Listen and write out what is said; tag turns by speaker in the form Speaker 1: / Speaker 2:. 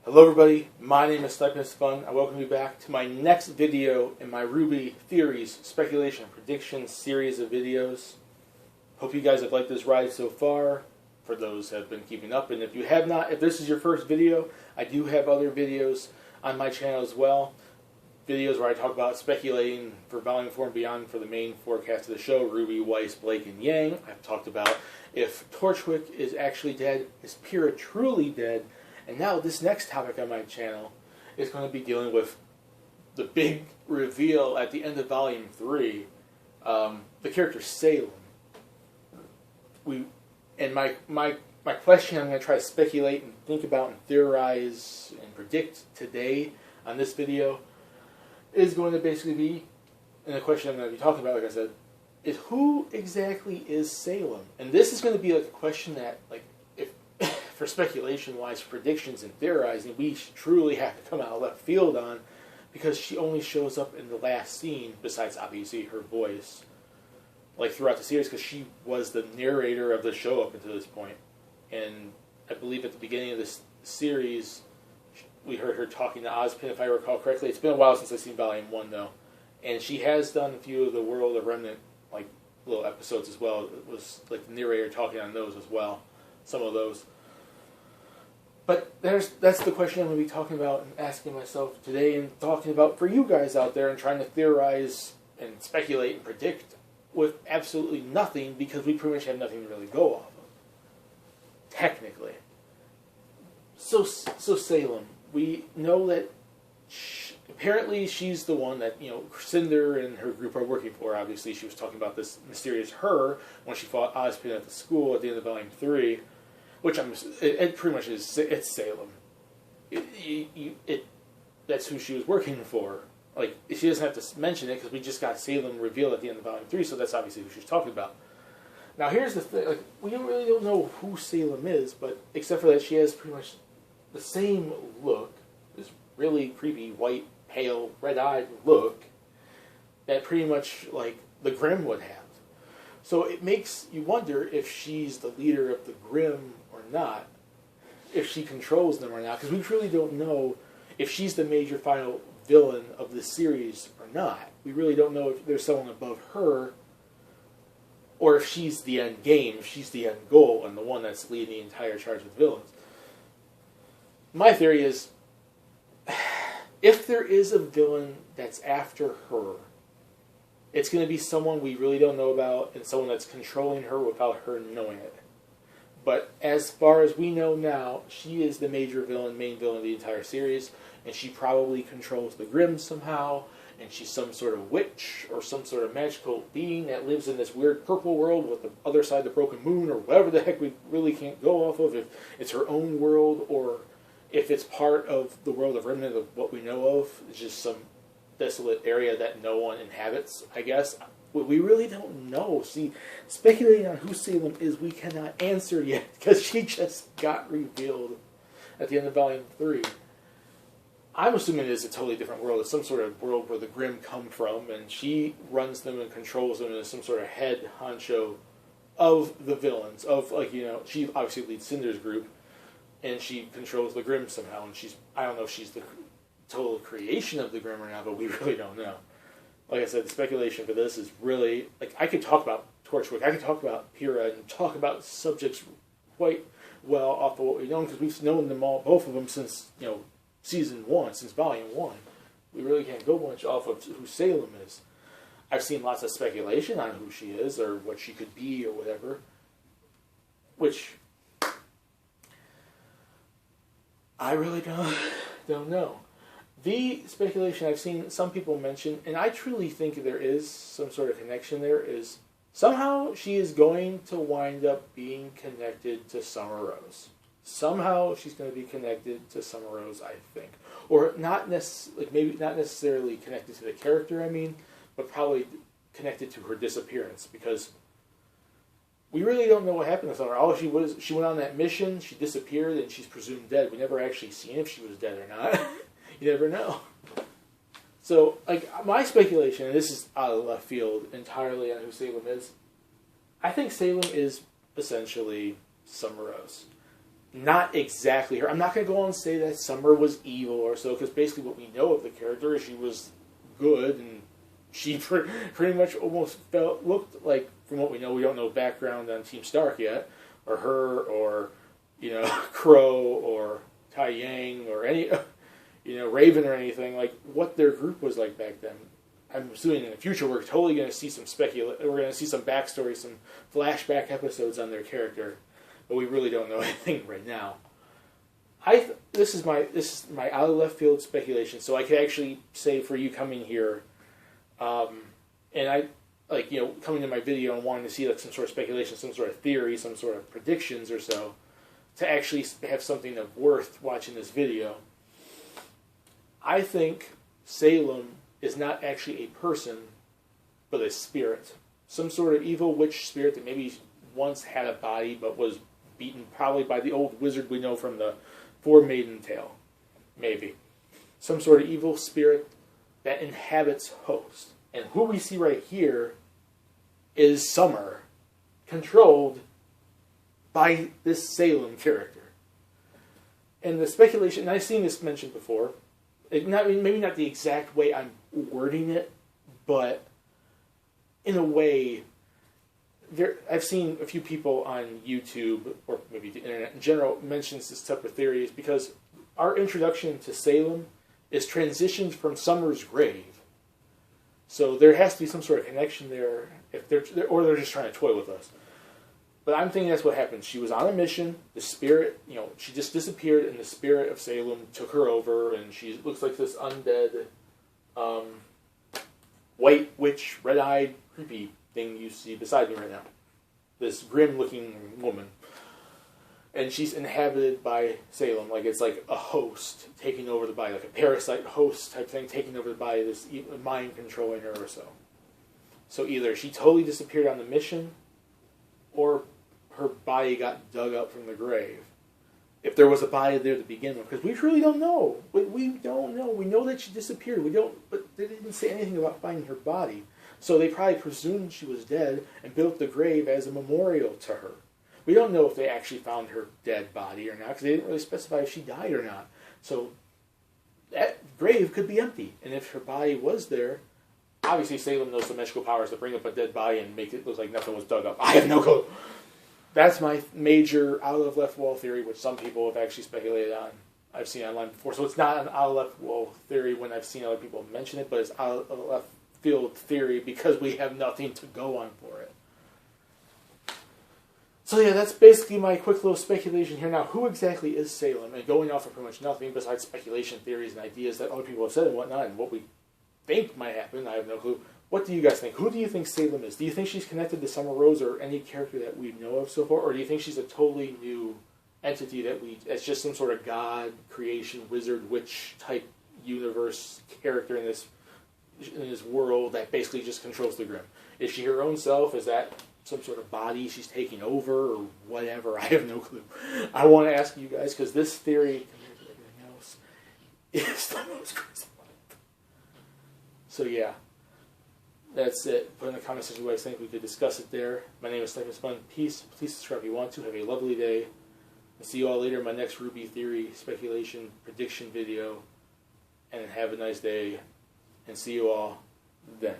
Speaker 1: Hello everybody, my name is Stipendous Fun. I welcome you back to my next video in my RWBY Theories, Speculation, and Prediction series of videos. Hope you guys have liked this ride so far, for those who have been keeping up. And if you have not, if this is your first video, I do have other videos on my channel as well. Videos where I talk about speculating for Volume 4 and beyond for the main forecast of the show, RWBY, Weiss, Blake, and Yang. I've talked about if Torchwick is actually dead, is Pyrrha truly dead? And now this next topic on my channel is going to be dealing with the big reveal at the end of Volume 3, the character Salem. My question I'm going to try to speculate and think about and theorize and predict today on this video is going to basically be, and the question I'm going to be talking about, like I said, is who exactly is Salem? And this is going to be like a question that, like, for speculation-wise, predictions and theorizing, we truly have to come out of left field on, because she only shows up in the last scene, besides obviously her voice, like throughout the series, because she was the narrator of the show up until this point. And I believe at the beginning of this series, we heard her talking to Ozpin, if I recall correctly. It's been a while since I've seen Volume 1, though. And she has done a few of the World of Remnant, like, little episodes as well. It was like the narrator talking on those as well, some of those. But that's the question I'm going to be talking about and asking myself today, and talking about for you guys out there, and trying to theorize and speculate and predict with absolutely nothing, because we pretty much have nothing to really go off of, technically. So Salem, we know that apparently she's the one that, you know, Cinder and her group are working for. Obviously, she was talking about this mysterious her when she fought Ozpin at the school at the end of Volume 3. Which it pretty much is, it's Salem. That's who she was working for. Like, she doesn't have to mention it, because we just got Salem revealed at the end of Volume 3, so that's obviously who she's talking about. Now, here's the thing. Like, we really don't know who Salem is, but except for that she has pretty much the same look, this really creepy, white, pale, red-eyed look, that pretty much, like, the Grimm would have. So it makes you wonder if she's the leader of the Grimm or not, if she controls them or not, because we really don't know if she's the major final villain of this series or not. We really don't know if there's someone above her, or if she's the end game, if she's the end goal, and the one that's leading the entire charge of villains. My theory is, if there is a villain that's after her, it's going to be someone we really don't know about, and someone that's controlling her without her knowing it. But as far as we know now, she is the major villain, main villain of the entire series, and she probably controls the Grimm somehow, and she's some sort of witch, or some sort of magical being that lives in this weird purple world with the other side of the broken moon, or whatever the heck we really can't go off of, if it's her own world, or if it's part of the world of Remnant of what we know of. It's just some desolate area that no one inhabits, I guess. We really don't know. See, speculating on who Salem is, we cannot answer yet, because she just got revealed at the end of Volume 3. I'm assuming it is a totally different world. It's some sort of world where the Grimm come from, and she runs them and controls them, and is some sort of head honcho of the villains. Of, like, you know, she obviously leads Cinder's group, and she controls the Grimm somehow, and I don't know if she's the total creation of the Grimm or not, but we really don't know. Like I said, the speculation for this is really, like, I could talk about Torchwick, I could talk about Pyrrha, and talk about subjects quite well off of what we've known, because we've known them all, both of them, since, you know, Season 1, since Volume 1. We really can't go much off of who Salem is. I've seen lots of speculation on who she is, or what she could be, or whatever, which I really don't know. The speculation I've seen some people mention, and I truly think there is some sort of connection there, is somehow she is going to wind up being connected to Summer Rose. Somehow she's going to be connected to Summer Rose, I think. Or maybe not necessarily connected to the character, I mean, but probably connected to her disappearance, because we really don't know what happened to Summer. All she went on that mission, she disappeared, and she's presumed dead. We never actually seen if she was dead or not. You never know. So, like, my speculation, and this is out of left field entirely on who Salem is, I think Salem is essentially Summer Rose. not exactly her. I'm not going to go on and say that Summer was evil or so, because basically what we know of the character is she was good, and she pretty much almost looked like, from what we know, we don't know background on Team Stark yet, or her, or, you know, Crow, or Tai Yang, or any, you know, Raven or anything, like what their group was like back then. I'm assuming in the future we're totally going to see some we're going to see some backstory, some flashback episodes on their character, but we really don't know anything right now. This is my out of left field speculation, so I could actually say for you coming here, and I, like, you know, coming to my video and wanting to see like some sort of speculation, some sort of theory, some sort of predictions or so, to actually have something of worth watching this video. I think Salem is not actually a person, but a spirit. Some sort of evil witch spirit that maybe once had a body, but was beaten probably by the old wizard we know from the Four Maiden Tale. Maybe. Some sort of evil spirit that inhabits Host. And who we see right here is Summer, controlled by this Salem character. And the speculation, and I've seen this mentioned before, maybe not the exact way I'm wording it, but in a way, I've seen a few people on YouTube, or maybe the internet in general, mentions this type of theories, because our introduction to Salem is transitioned from Summer's grave. So there has to be some sort of connection there, or they're just trying to toy with us. But I'm thinking that's what happened. She was on a mission. The spirit, you know, she just disappeared, and the spirit of Salem took her over, and she looks like this undead, white witch, red-eyed, creepy thing you see beside me right now. This grim-looking woman. And she's inhabited by Salem, like it's like a host taking over the body, like a parasite host type thing taking over the body, this mind controlling her or so. So either she totally disappeared on the mission, or her body got dug up from the grave. If there was a body there to begin with, because we truly don't know. We don't know. We know that she disappeared. But they didn't say anything about finding her body. So they probably presumed she was dead and built the grave as a memorial to her. We don't know if they actually found her dead body or not, because they didn't really specify if she died or not. So that grave could be empty. And if her body was there, obviously Salem knows the magical powers to bring up a dead body and make it look like nothing was dug up. I have no clue. That's my major out of left wall theory, which some people have actually speculated on. I've seen online before. So it's not an out of left wall theory when I've seen other people mention it, but it's out of left field theory because we have nothing to go on for it. So yeah, that's basically my quick little speculation here. Now, who exactly is Salem? And going off of pretty much nothing besides speculation, theories, and ideas that other people have said and whatnot, and what we think might happen, I have no clue. What do you guys think? Who do you think Salem is? Do you think she's connected to Summer Rose or any character that we know of so far? Or do you think she's a totally new entity it's just some sort of god, creation, wizard, witch type universe character in this world that basically just controls the Grimm? Is she her own self? Is that some sort of body she's taking over or whatever? I have no clue. I want to ask you guys, because this theory, compared to everything else, is the most crazy one. So yeah. That's it. Put in the comment section what you guys think. We could discuss it there. My name is Stephen Spun. Peace. Please subscribe if you want to. Have a lovely day. I'll see you all later in my next RWBY theory, speculation, prediction video. And have a nice day. And see you all then.